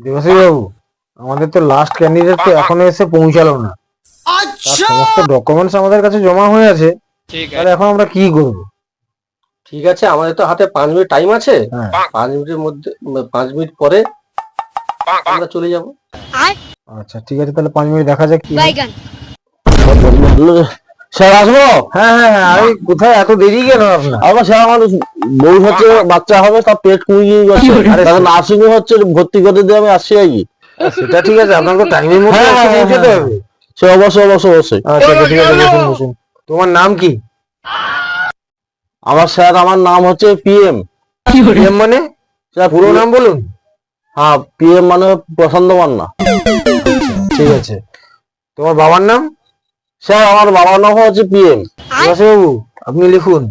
দেবাশিস বাবু, আমাদের তো last candidate তো এখনো এসে পৌঁছালো না। তার সমস্ত ডকুমেন্টস আমাদের কাছে জমা হয়ে আছে। তাহলে এখন আমরা কি করব? ঠিক আছে, আমাদের তো হাতে 5 মিনিট টাইম আছে। হ্যাঁ। 5 মিনিটের মধ্যে 5 মিনিট পরে আমরা চলে যাব। আচ্ছা ঠিক আছে, তাহলে 5 মিনিট দেখা যাক কি হয়। বাইগান স্যার আসবো? হ্যাঁ হ্যাঁ হ্যাঁ, আরে কোথায় এত দেরি কেন আপনার? আমার স্যার আমার বউ হচ্ছে, বাচ্চা হবে, তার পেট কুড়িয়ে যাচ্ছে। তাহলে নার্সিং হচ্ছে, ভর্তি করে দিয়ে আমি আসছি আর কি। সেটা ঠিক আছে, আপনাকে টাইমের মধ্যে হ্যাঁ, এসে হ্যাঁ, পৌঁছাতে হ্যাঁ। হবে। সে অবশ্যই অবশ্যই অবশ্যই। আচ্ছা আচ্ছা, ঠিক আছে, বসুন বসুন। তোমার নাম কি? আমার স্যার, আমার নাম হচ্ছে পিএম। পিএম মানে? স্যার পুরো নাম বলুন। হ্যাঁ, পিএম মানে প্রশান্ত মান্না। ঠিক আছে, তোমার বাবার নাম? স্যার আমার বাবার নাম হচ্ছে পিএম। দেবাশিস বাবু, আপনি লিখুন।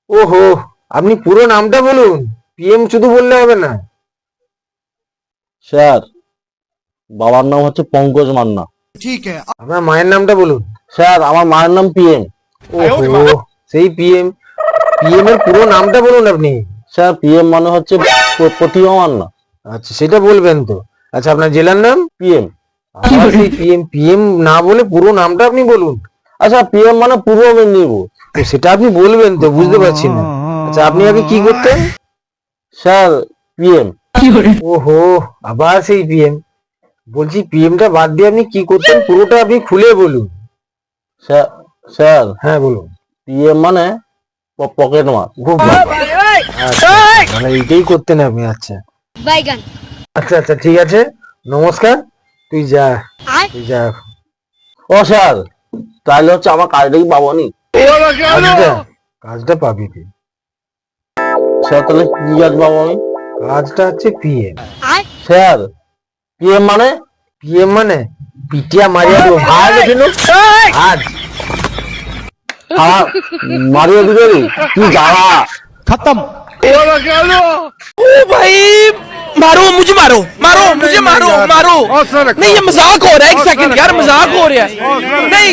ওহো, আপনি পুরো নামটা বলুন, পিএম শুধু বললে হবে না। স্যার বাবার নাম হচ্ছে পঙ্কজ মান্না। আপনার মায়ের নামটা বলুন। স্যার আমার মায়ের নাম পিএম। ওহো, সেই পিএম। পিএম এর পুরো নামটা বলুন আপনি। স্যার পিএম মানে হচ্ছে প্রতিমা মান্না। আচ্ছা, সেটা বলবেন তো। আচ্ছা, আপনার জেলার নাম? পিএম। আবার সেই পিএম পিএম না বলে পুরো নামটা আপনি বলুন। আচ্ছা পিএম মানে পূর্ব মেদিনীপুর। তো সেটা আপনি বলবেন তো, বুঝতে পারছি না। আচ্ছা, আপনি আগে কি করতেন? Sir PM. ওহো, আবার সেই পিএম। বলছি, পিএমটা বাদ দিয়ে আপনি কি করতেন, পুরোটা আপনি খুলে বলুন। স্যার স্যার হ্যাঁ বলুন। পিএম মানে পকেট মার। খুব ভালো। আচ্ছা, মানে এইটাই করতেন আপনি। আচ্ছা বাইগান আচ্ছা আচ্ছা, ঠিক আছে, নমস্কার। তুই যা, তুই যা। ও স্যার, তাহলে হচ্ছে আমার কাজটা কি পাবো নি? কাজটা কাজটা পাবি তুই। স্যার তাহলে কি কাজ পাবো আমি? কাজটা হচ্ছে পিএম। স্যার পিএম মানে? পিএম মানে পিটিয়া মারিয়া দেবো। ভাগ এখানে, আজ। আমার মারিয়ে দিবে কি জ্বালা। खत्म। ओ भाई, मारो मुझे, मारो मारो मुझे, मारो मारो। नहीं ये मजाक हो रहा है, एक सेकंड यार, मजाक हो रहा है। नहीं